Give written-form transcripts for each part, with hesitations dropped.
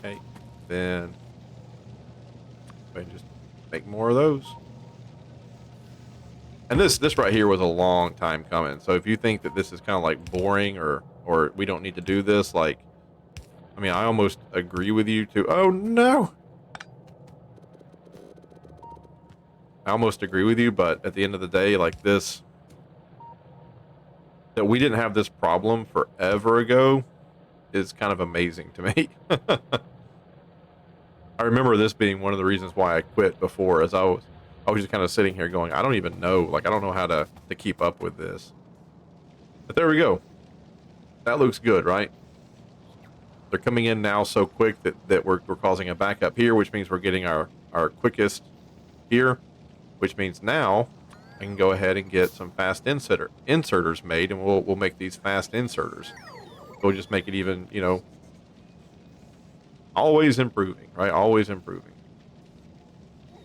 Okay. Then go ahead and just make more of those. And this right here was a long time coming. So if you think that this is kind of like boring or we don't need to do this, like, I mean, I almost agree with you too. Oh no. I almost agree with you, but at the end of the day, like this, that we didn't have this problem forever ago is kind of amazing to me. I remember this being one of the reasons why I quit before, as I was just kind of sitting here going, I don't even know, like I don't know how to keep up with this. But there we go. That looks good, right? They're coming in now so quick that we're causing a backup here, which means we're getting our quickest here, which means now I can go ahead and get some fast inserters made, and we'll make these fast inserters. We'll just make it even, always improving, right? Always improving.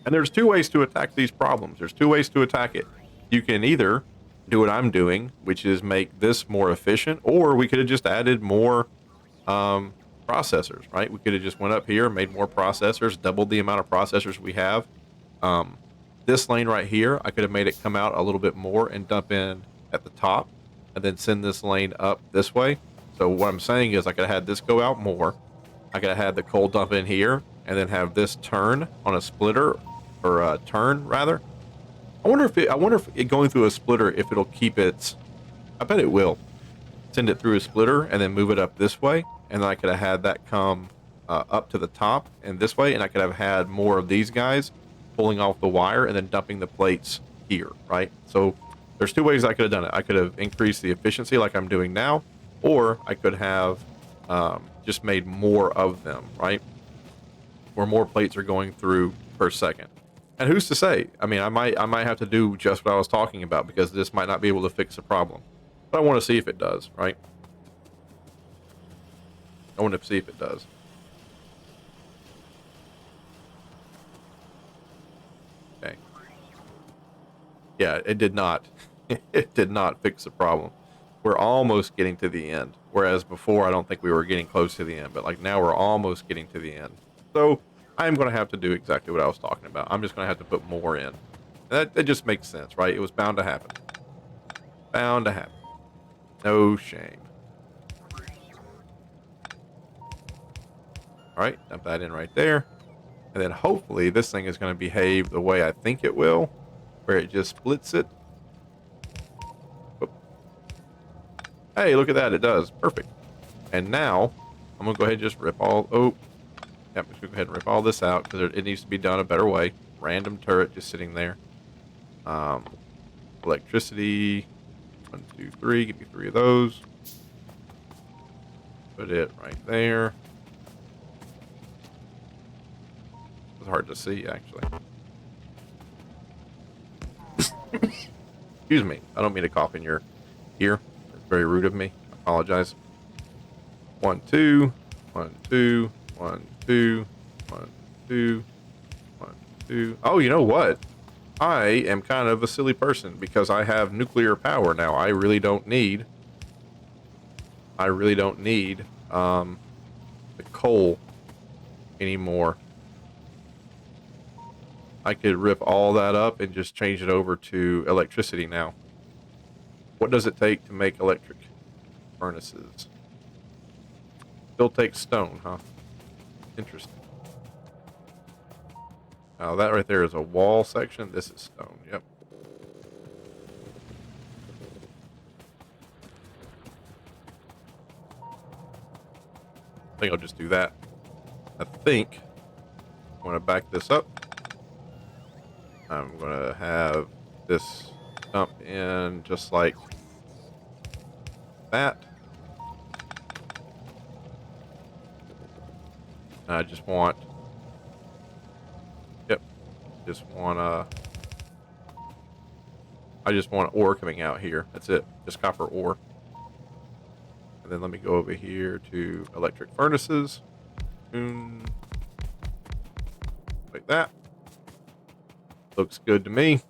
And there's two ways to attack these problems. There's two ways to attack it. You can either do what I'm doing, which is make this more efficient, or we could have just added more processors, right? We could have just went up here, made more processors, doubled the amount of processors we have. Um, this lane right here, I could have made it come out a little bit more and dump in at the top, and then send this lane up this way. So what I'm saying is I could have had this go out more. I could have had the coal dump in here, and then have this turn on a splitter, or a turn rather. I wonder if it going through a splitter, if it'll keep its. I bet it will. Send it through a splitter and then move it up this way, and then I could have had that come up to the top and this way, and I could have had more of these guys pulling off the wire and then dumping the plates here, right? So there's two ways I could have done it. I could have increased the efficiency like I'm doing now, or I could have just made more of them, right? Where more plates are going through per second. And who's to say? I mean, I might have to do just what I was talking about, because this might not be able to fix the problem. But I want to see if it does, right? I want to see if it does. Okay. Yeah, it did not. It did not fix the problem. We're almost getting to the end. Whereas before, I don't think we were getting close to the end. But like now, we're almost getting to the end. So I'm going to have to do exactly what I was talking about. I'm just going to have to put more in. That just makes sense, right? It was bound to happen. Bound to happen. No shame. All right, dump that in right there. And then hopefully this thing is going to behave the way I think it will, where it just splits it. Oop. Hey, look at that. It does. Perfect. And now I'm going to go ahead and just rip all. Oh, yeah, I'm just going to go ahead and rip all this out, because it needs to be done a better way. Random turret just sitting there. Electricity. 1, 2, 3. Give me 3 of those. Put it right there. It's hard to see, actually. Excuse me. I don't mean to cough in your ear. It's very rude of me. I apologize. 1, 2. 1, 2. 1, 2. 1, 2. 1, 2. Oh, you know what? I am kind of a silly person, because I have nuclear power now. I really don't need the coal anymore. I could rip all that up and just change it over to electricity now. What does it take to make electric furnaces? Still takes stone, huh? Interesting. Now that right there is a wall section. This is stone. Yep. I think I'll just do that. I think I'm going to back this up. I'm going to have this dump in just like that. I just want, yep, I just want ore coming out here. That's it, just copper ore. And then let me go over here to electric furnaces. Like that. Looks good to me.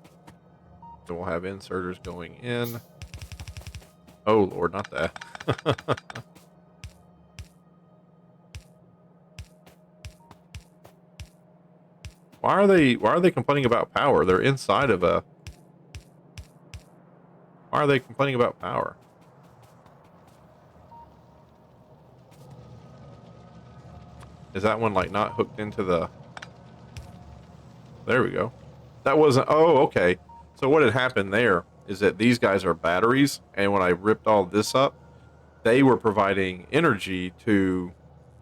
So we'll have inserters going in. Oh Lord, not that. Why are they complaining about power? They're inside of a. Why are they complaining about power? Is that one like not hooked into the? There we go. That wasn't. Oh, okay. So what had happened there is that these guys are batteries, and when I ripped all this up, they were providing energy to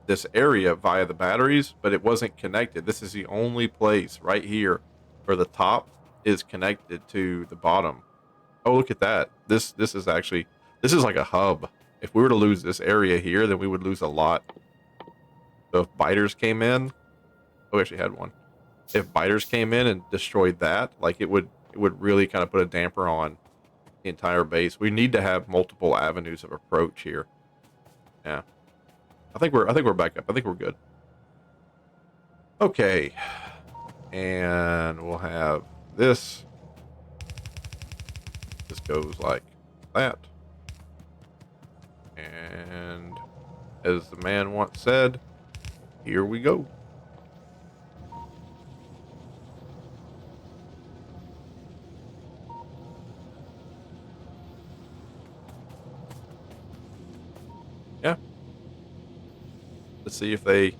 this area via the batteries, but it wasn't connected. This is the only place right here where the top is connected to the bottom. Oh, look at that. This is actually this is like a hub. If we were to lose this area here, then we would lose a lot. So if biters came in, oh, we actually had one. If biters came in and destroyed that, like it would really kind of put a damper on the entire base. We need to have multiple avenues of approach here. Yeah. I think we're back up. I think we're good. Okay. And we'll have this. This goes like that. And as the man once said, here we go. Yeah. Let's see if they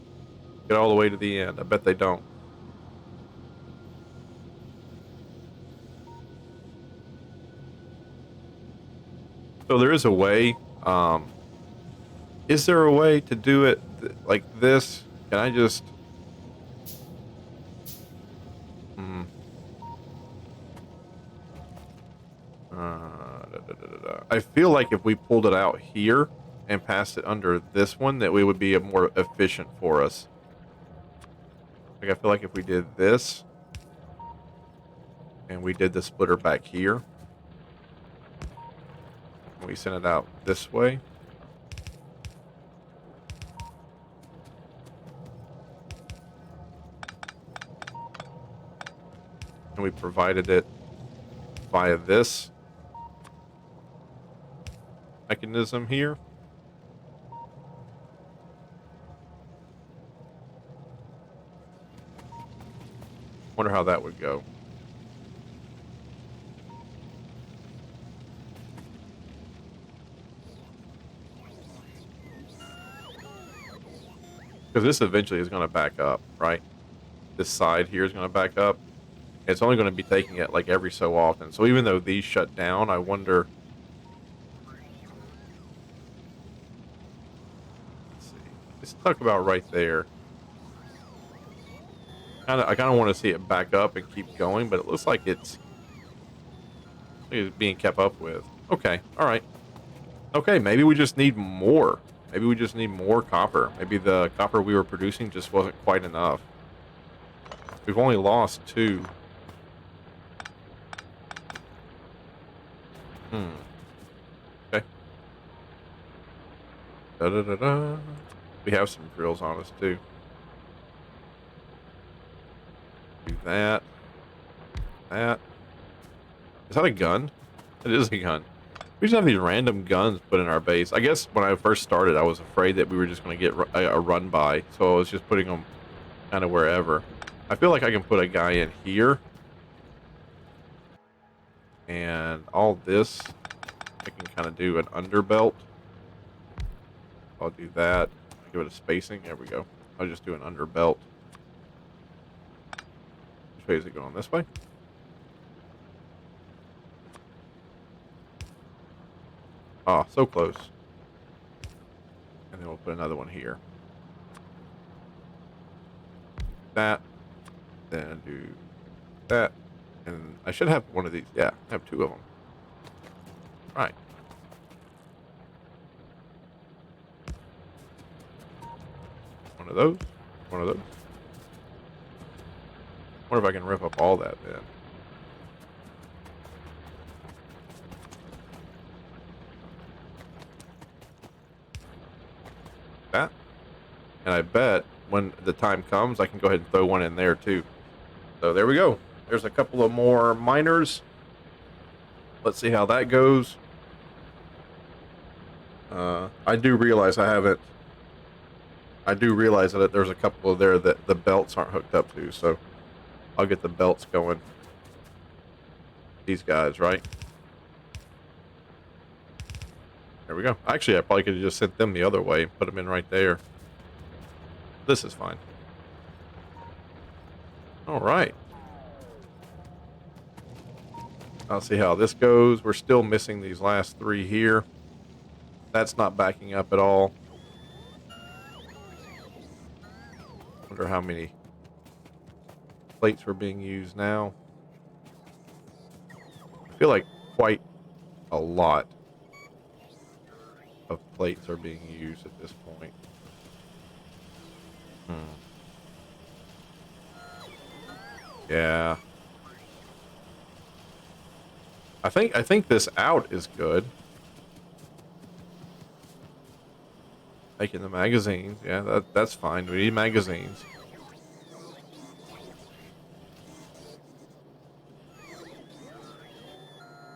get all the way to the end. I bet they don't. So there is a way. Is there a way to do it like this? Can I just? Hmm. I feel like if we pulled it out here and passed it under this one, that we would be more efficient for us. Like I feel like if we did this and we did the splitter back here, and we sent it out this way. And we provided it via this mechanism here. Wonder how that would go. Because this eventually is going to back up, right? This side here is going to back up. It's only going to be taking it like every so often. So even though these shut down, I wonder. Let's see. Let's talk about right there. I kind of want to see it back up and keep going, but it looks like it's being kept up with. Okay, all right. Okay, maybe we just need more. Maybe we just need more copper. Maybe the copper we were producing just wasn't quite enough. We've only lost 2. Okay. Da-da-da-da. We have some drills on us, too. Do that. That. Is that a gun? It is a gun. We just have these random guns put in our base. I guess when I first started, I was afraid that we were just going to get a run by. So I was just putting them kind of wherever. I feel like I can put a guy in here. And all this, I can kind of do an underbelt. I'll do that. Give it a spacing. There we go. I'll just do an underbelt. Which way is it going? This way? Oh, so close. And then we'll put another one here. That. Then do that. And I should have one of these. Yeah, I have 2 of them. All right. One of those. One of those. Wonder if I can rip up all that then. That. And I bet when the time comes, I can go ahead and throw one in there too. So there we go. There's a couple of more miners. Let's see how that goes. I do realize that there's a couple of there that the belts aren't hooked up to. So I'll get the belts going. These guys, right? There we go. Actually, I probably could have just sent them the other way and put them in right there. This is fine. All right. I'll see how this goes. We're still missing these last 3 here. That's not backing up at all. Wonder how many plates were being used now. I feel like quite a lot of plates are being used at this point. Yeah. I think this out is good. Making the magazines. Yeah, that's fine. We need magazines.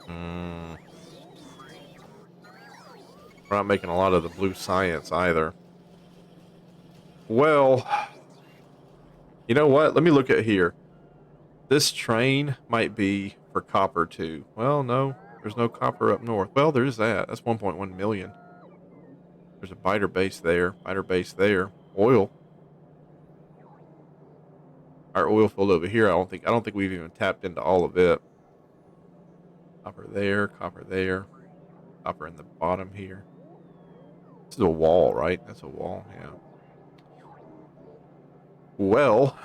We're not making a lot of the blue science either. Well, you know what? Let me look at here. This train might be for copper too. Well, no, there's no copper up north. Well, there is that. That's 1.1 million. There's a biter base there. Biter base there. Oil. Our oil field over here. I don't think we've even tapped into all of it. Copper there. Copper there. Copper in the bottom here. This is a wall, right? That's a wall. Yeah. Well.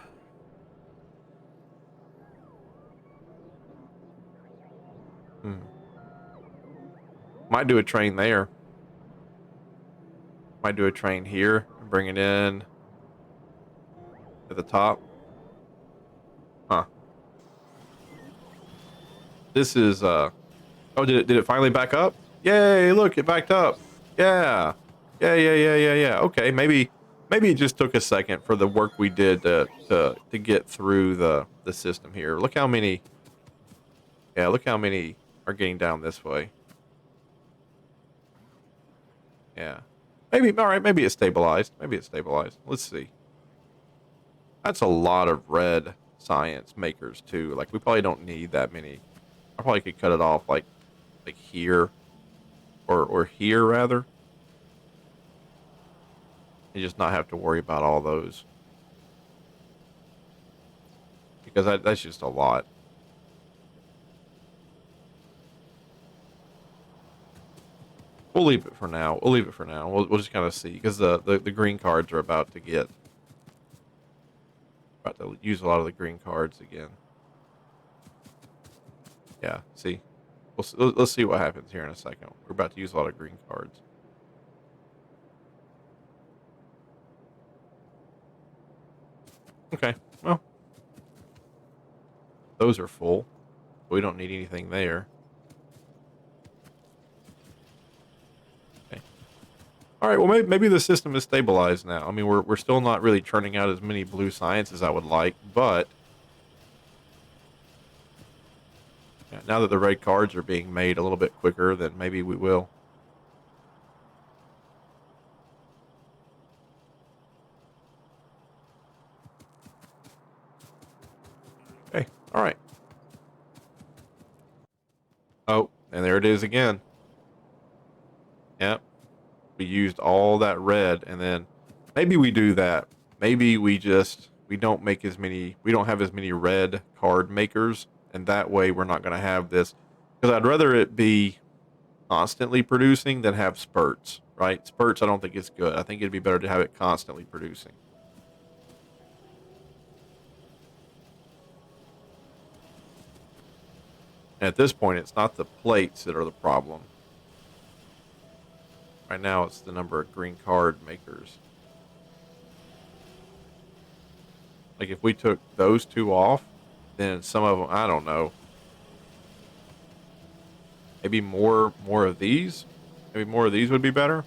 Might do a train there. Might do a train here and bring it in at the top. Huh. This is oh, did it finally back up? Yay, look, it backed up. Yeah. Yeah. Okay, maybe it just took a second for the work we did to get through the system here. Look how many are getting down this way. Yeah. Maybe all right, maybe it's stabilized. Let's see. That's a lot of red science makers too. Like we probably don't need that many. I probably could cut it off like here or here rather. And just not have to worry about all those. Because that's just a lot. We'll leave it for now. We'll just kind of see. Because the green cards are about to use a lot of the green cards again. Yeah, see? Let's see what happens here in a second. We're about to use a lot of green cards. Okay, well. Those are full. We don't need anything there. Okay. All right, well, maybe the system is stabilized now. I mean, we're still not really churning out as many blue science as I would like, but yeah, now that the red cards are being made a little bit quicker, then maybe we will. Okay, all right. Oh, and there it is again. Yep. We used all that red, and then maybe we do that. Maybe we don't make as many, we don't have as many red card makers, and that way we're not going to have this. Because I'd rather it be constantly producing than have spurts, right? Spurts, I don't think it's good. I think it'd be better to have it constantly producing. And at this point, it's not the plates that are the problem. Right now, it's the number of green card makers. Like, if we took those two off, then some of them, I don't know. Maybe more of these? Maybe more of these would be better?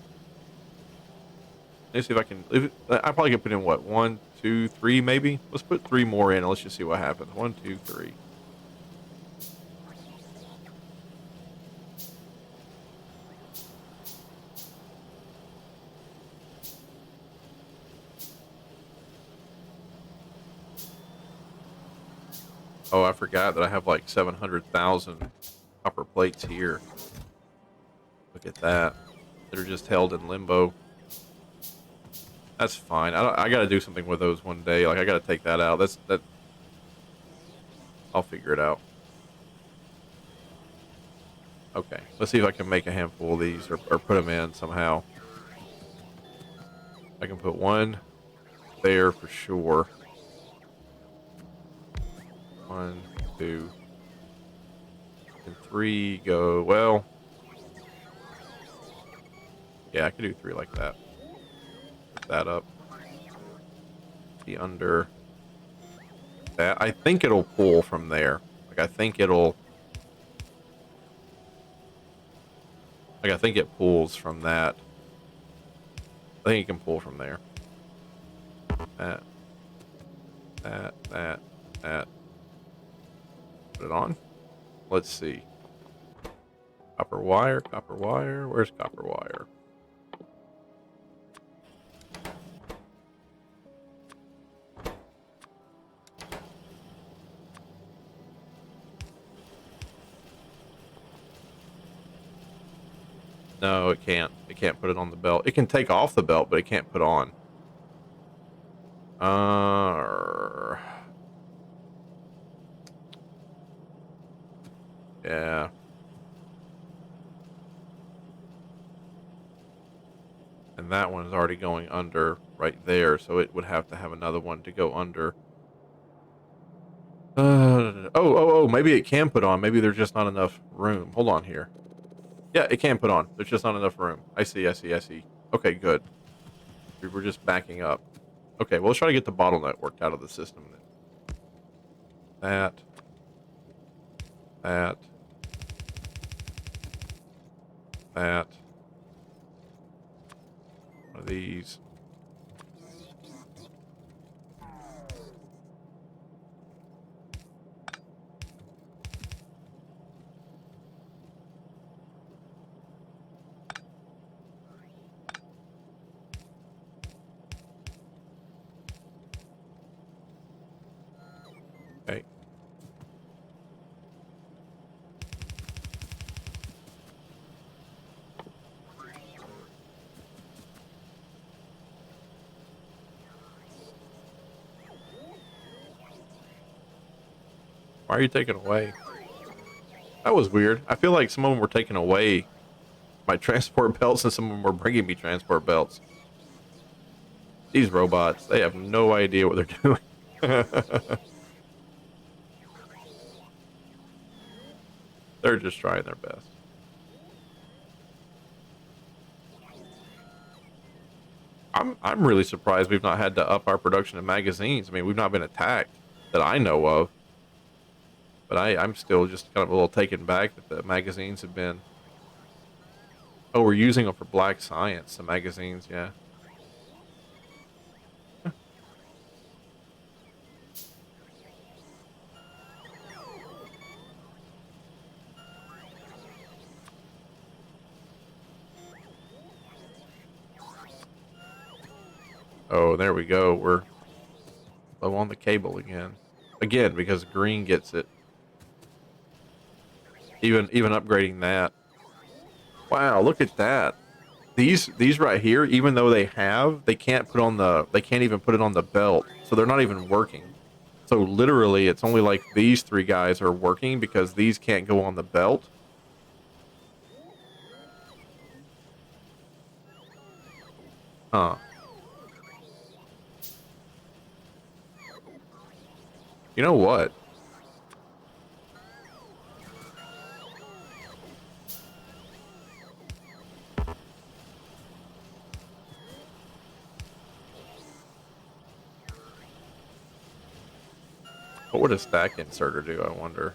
Let's see if I can... I probably could put in, what, 1, 2, 3 maybe? Let's put 3 more in and let's just see what happens. 1, 2, 3. Oh, I forgot that I have like 700,000 copper plates here. Look at that. They're just held in limbo. That's fine. I got to do something with those one day. Like I got to take that out. That. I'll figure it out. Okay. Let's see if I can make a handful of these or put them in somehow. I can put one there for sure. One, two, and three go. Well, yeah, I could do three like that. Put that up. Be under that. I think it'll pull from there. Like I think it'll. Like I think it pulls from that. I think it can pull from there. That. That. Put it on. Let's see. Copper wire, copper wire. Where's copper wire? No, it can't. It can't put it on the belt. It can take off the belt, but it can't put on. Yeah. And that one's already going under right there, so it would have to have another one to go under. Maybe it can put on. Maybe there's just not enough room. Hold on here. Yeah, it can put on. There's just not enough room. I see. Okay, good. We're just backing up. Okay, well, let's try to get the bottleneck worked out of the system then. That. One of these. Okay. Why are you taking away? That was weird. I feel like some of them were taking away my transport belts and some of them were bringing me transport belts. These robots, they have no idea what they're doing. They're just trying their best. I'm really surprised we've not had to up our production of magazines. I mean, we've not been attacked that I know of. But I'm still just kind of a little taken back that the magazines have been. Oh, we're using them for Black Science, the magazines, yeah. Oh, there we go. We're low on the cable again. Again, because green gets it. Even upgrading that. Wow, look at that. These right here, even though they can't put on they can't even put it on the belt. So they're not even working. So literally it's only like these three guys are working because these can't go on the belt. Huh. You know what? What would a stack inserter do, I wonder?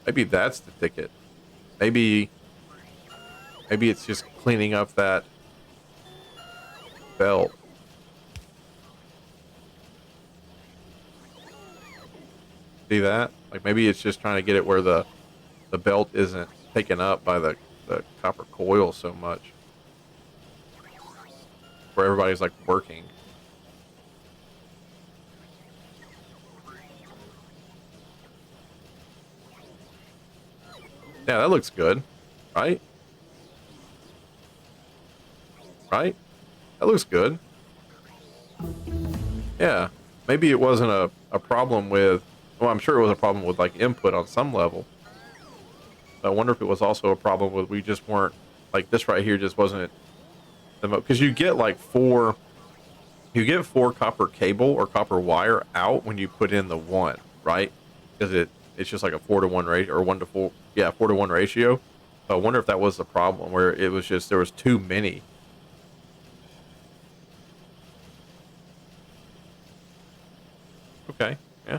Maybe that's the ticket. Maybe it's just cleaning up that belt. See that? Like maybe it's just trying to get it where the belt isn't taken up by the copper coil so much. Where everybody's like working. Yeah, that looks good. Right? Right? That looks good. Yeah. Maybe it wasn't a problem with, well, I'm sure it was a problem with like input on some level. But I wonder if it was also a problem with we just weren't, like this right here just wasn't the most, because you get like you get four copper cable or copper wire out when you put in the one, right? Because it's just like a 4-to-1 ratio or 1-to-4, yeah, 4-to-1 ratio. So I wonder if that was the problem where it was just there was too many. Okay, yeah,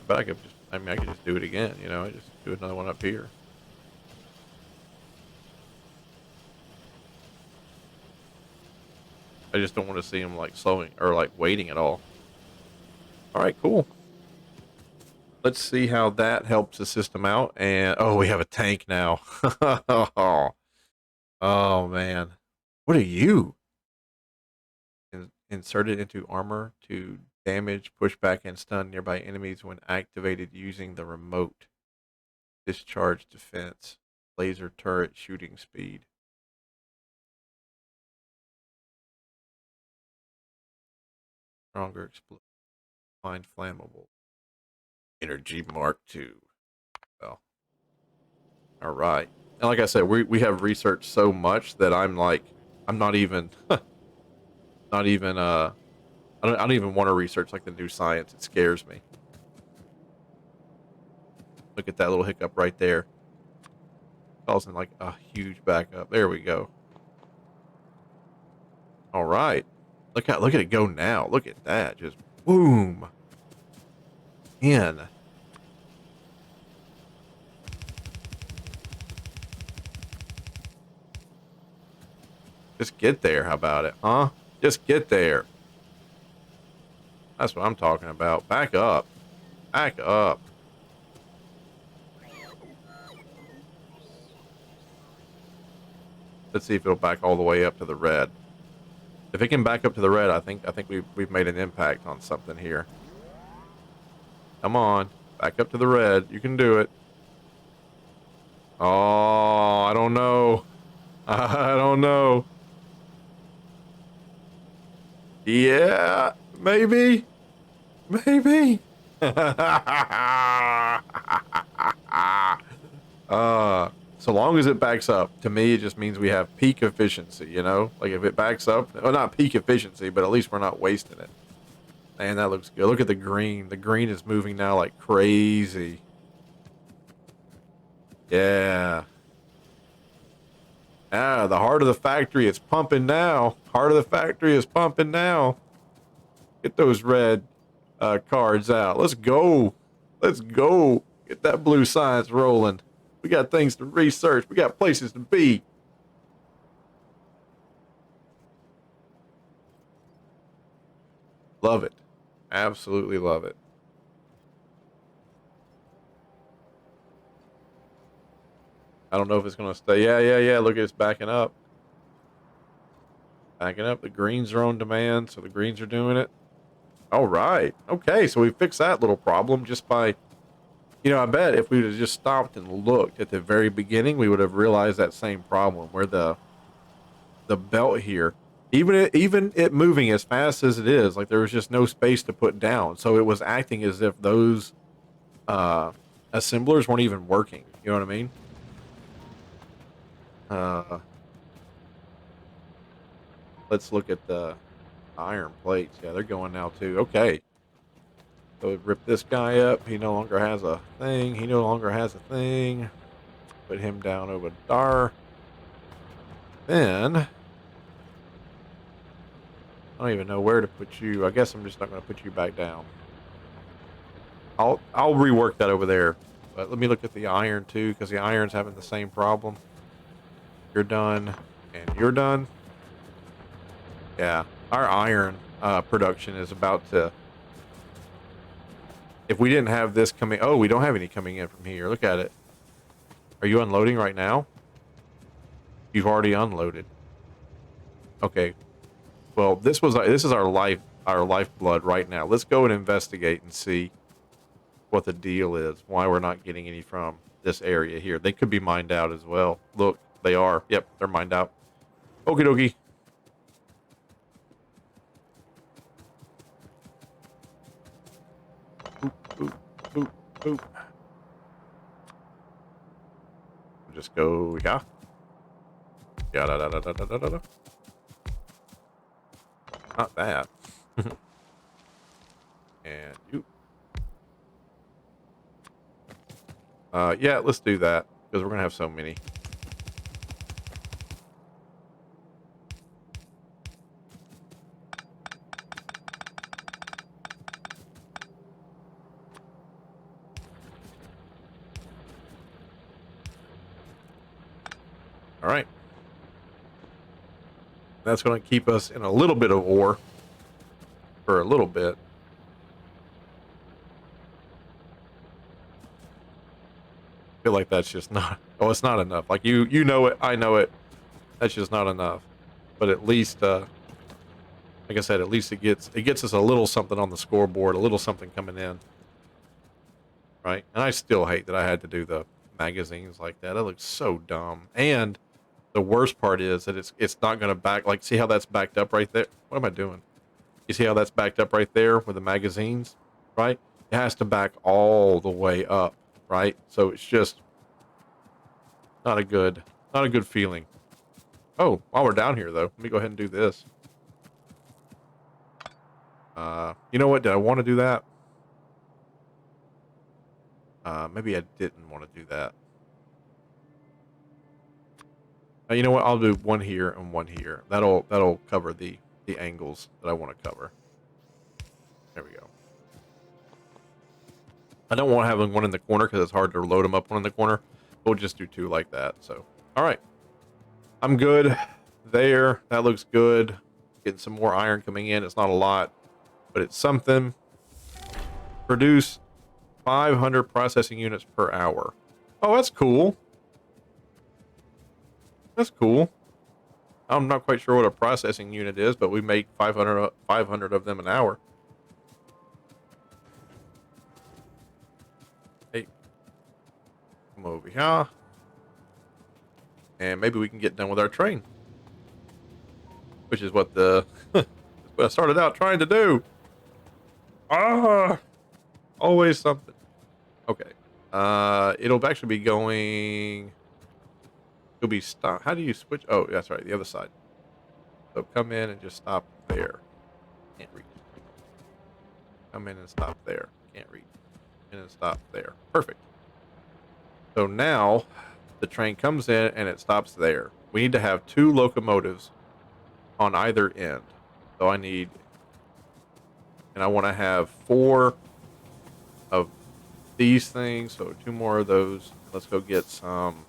but I could just, I mean, I could just do it again, you know, I just do another one up here. I just don't want to see them like slowing or like waiting at all. All right, cool. Let's see how that helps the system out. And oh, we have a tank now. Oh man, what are you? Inserted into armor to damage, push back, and stun nearby enemies when activated using the remote. Discharge defense, laser turret shooting speed. Stronger explosive, find flammable. Energy Mark II. Well, all right. And like I said, we have researched so much that I'm like, I'm not even, not even, I don't even want to research like the new science. It scares me. Look at that little hiccup right there. Causing like a huge backup. There we go. All right. Look at it go now. Look at that. Just boom. In. Just get there. How about it? Huh? Just get there. That's what I'm talking about. Back up. Back up. Let's see if it'll back all the way up to the red. If it can back up to the red, I think we've made an impact on something here. Come on. Back up to the red. You can do it. Oh, I don't know. I don't know. Yeah, maybe. Maybe. So long as it backs up, to me, it just means we have peak efficiency, you know? Like if it backs up, well, not peak efficiency, but at least we're not wasting it. Man, that looks good. Look at the green. The green is moving now like crazy. Yeah. Ah, the heart of the factory is pumping now. Heart of the factory is pumping now. Get those red cards out. Let's go. Let's go. Get that blue science rolling. We got things to research. We got places to be. Love it. Absolutely love it. I don't know if it's going to stay. Yeah, yeah, yeah. Look, it's backing up. Backing up. The greens are on demand, so the greens are doing it. All right. Okay, so we fixed that little problem just by, you know, I bet if we would have just stopped and looked at the very beginning, we would have realized that same problem where the belt here, even it moving as fast as it is, like there was just no space to put down. So it was acting as if those uh assemblers weren't even working. You know what I mean? Uh let's look at the iron plates. Yeah, they're going now too. Okay. So we rip this guy up. He no longer has a thing. He no longer has a thing. Put him down over there. Then I don't even know where to put you. I guess I'm just not going to put you back down. I'll rework that over there. But let me look at the iron too, because the iron's having the same problem. You're done, and you're done. Yeah, our iron production is about to. If we didn't have this coming, oh, we don't have any coming in from here. Look at it. Are you unloading right now? You've already unloaded. Okay. Well, this is our lifeblood right now. Let's go and investigate and see what the deal is, why we're not getting any from this area here. They could be mined out as well. Look, they are. Yep, they're mined out. Okie dokie. Boop, boop, boop. Just go, yeah. Yeah, da, da, da, da, da, da, da. Not that. And you. Yeah, let's do that because we're gonna have so many. All right. That's going to keep us in a little bit of ore for a little bit. I feel like that's just not, oh, it's not enough. Like you know it, I know it. That's just not enough. But at least, like I said, at least it gets us a little something on the scoreboard, a little something coming in. Right? And I still hate that I had to do the magazines like that. It looks so dumb. And the worst part is that it's not going to back, like, see how that's backed up right there? What am I doing? You see how that's backed up right there with the magazines, right? It has to back all the way up, right? So it's just not a good feeling. Oh, while we're down here though, let me go ahead and do this. You know what? Did I want to do that? Maybe I didn't want to do that. You know what? I'll do one here and one here. That'll cover the angles that I want to cover. There we go. I don't want having one in the corner because it's hard to load them up one in the corner. We'll just do two like that. So, all right. I'm good there. That looks good. Getting some more iron coming in. It's not a lot, but it's something. Produce 500 processing units per hour. Oh, that's cool. That's cool. I'm not quite sure what a processing unit is, but we make 500 of them an hour. Hey, come over here. And maybe we can get done with our train. Which is what what I started out trying to do. Always something. Okay. It'll actually be going. It'll be stop. How do you switch? Oh, that's right. The other side. So come in and just stop there. Can't reach. Come in and stop there. Can't reach. In and stop there. Perfect. So now the train comes in and it stops there. We need to have 2 locomotives on either end. So I need, and I want to have 4 of these things. So 2 more of those. Let's go get some.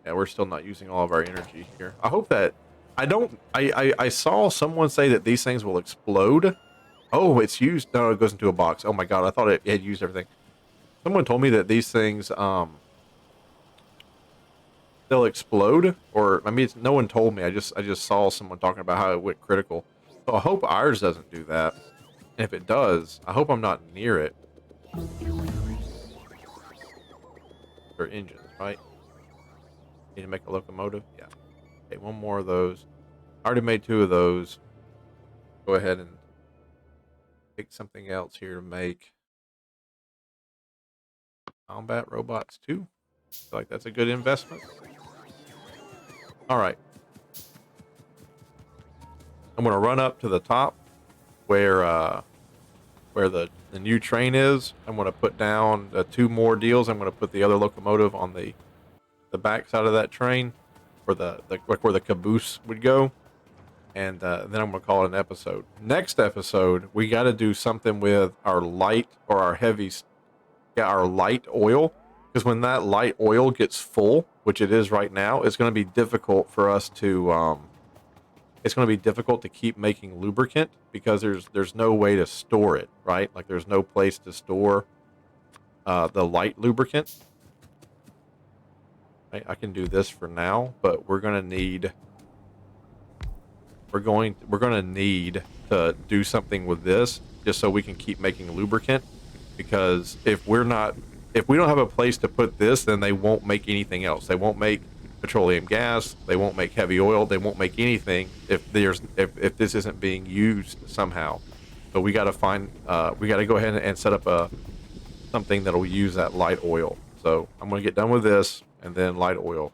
Yeah, we're still not using all of our energy here. I hope that I saw someone say that these things will explode. Oh, it's used. No, it goes into a box. Oh my God. I thought it had used everything. Someone told me that these things, they'll explode, or I mean, no one told me. I just saw someone talking about how it went critical. So I hope ours doesn't do that. And if it does, I hope I'm not near it. Or engines, right? Need to make a locomotive. Yeah. Okay, 1 more of those. I already made 2 of those. Go ahead and pick something else here to make. Combat robots 2. Feel like that's a good investment. All right. I'm going to run up to the top where the new train is. I'm going to put down 2 more deals. I'm going to put the other locomotive on the back side of that train, where where the caboose would go, and then I'm going to call it an episode. Next episode, we got to do something with our light or our heavy, our light oil. Because when that light oil gets full, which it is right now, it's going to be difficult for us to, it's going to be difficult to keep making lubricant because there's no way to store it, right? Like there's no place to store the light lubricant. I can do this for now, but we're going to need, we're going to need to do something with this just so we can keep making lubricant. because if we don't have a place to put this, then they won't make anything else. They won't make petroleum gas. They won't make heavy oil. They won't make anything if this isn't being used somehow. So we got to find, we got to go ahead and set up something that'll use that light oil. So I'm going to get done with this and then light oil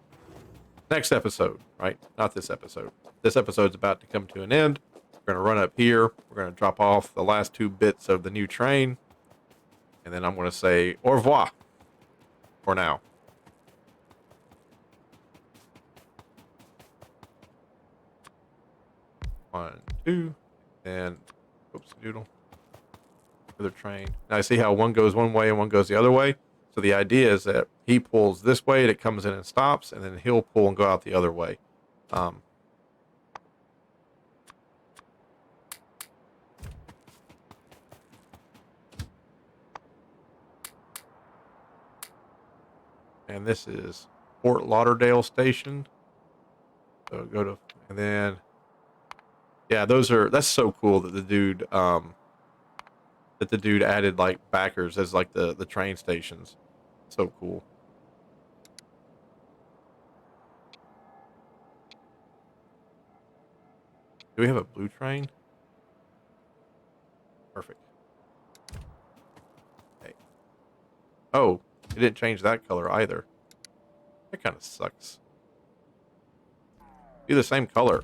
next episode, right? Not this episode. This episode's about to come to an end. We're going to run up here. We're going to drop off the last 2 bits of the new train. And then I'm going to say au revoir for now. One, two, and oops, doodle. Other train. Now I see how one goes one way and one goes the other way. So the idea is that he pulls this way, it comes in and stops, and then he'll pull and go out the other way. And this is Fort Lauderdale Station. So go to, and then, yeah, that's so cool that the dude added like backers as like the train stations. So cool. Do we have a blue train? Perfect. Okay. Oh, it didn't change that color either. That kind of sucks. Do the same color.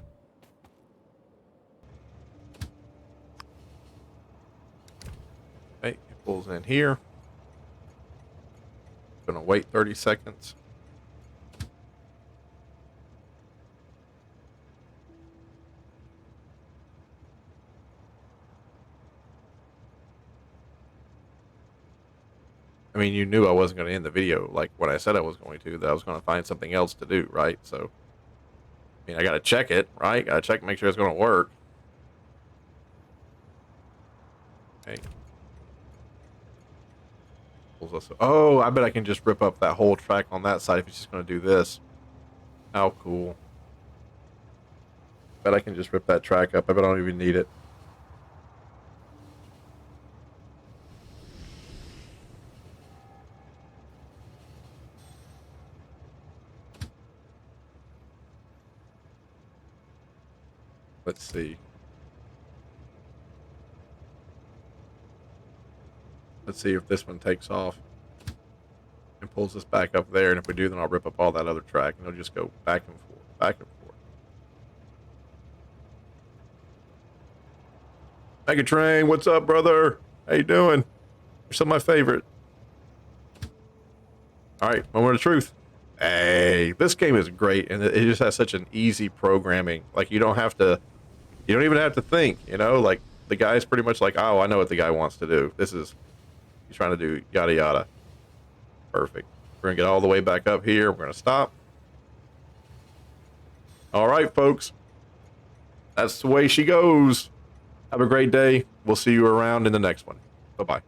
Okay, it pulls in here. Gonna wait 30 seconds. I mean, you knew I wasn't going to end the video like what I said I was going to, that I was going to find something else to do, right? So, I mean, I got to check it, right? Got to check, make sure it's going to work. Okay. Oh, I bet I can just rip up that whole track on that side if it's just going to do this. How cool. Bet I can just rip that track up. I bet I don't even need it. Let's see. Let's see if this one takes off and pulls us back up there. And if we do, then I'll rip up all that other track and it'll just go back and forth, back and forth. Megatrain, what's up, brother? How you doing? You're still my favorite. All right, moment of truth. Hey, this game is great, and it just has such an easy programming. Like, you don't even have to think, you know? Like, the guy's pretty much like, oh, I know what the guy wants to do. He's trying to do yada yada. Perfect. We're gonna get all the way back up here. We're gonna stop. All right, folks. That's the way she goes. Have a great day. We'll see you around in the next one. Bye-bye.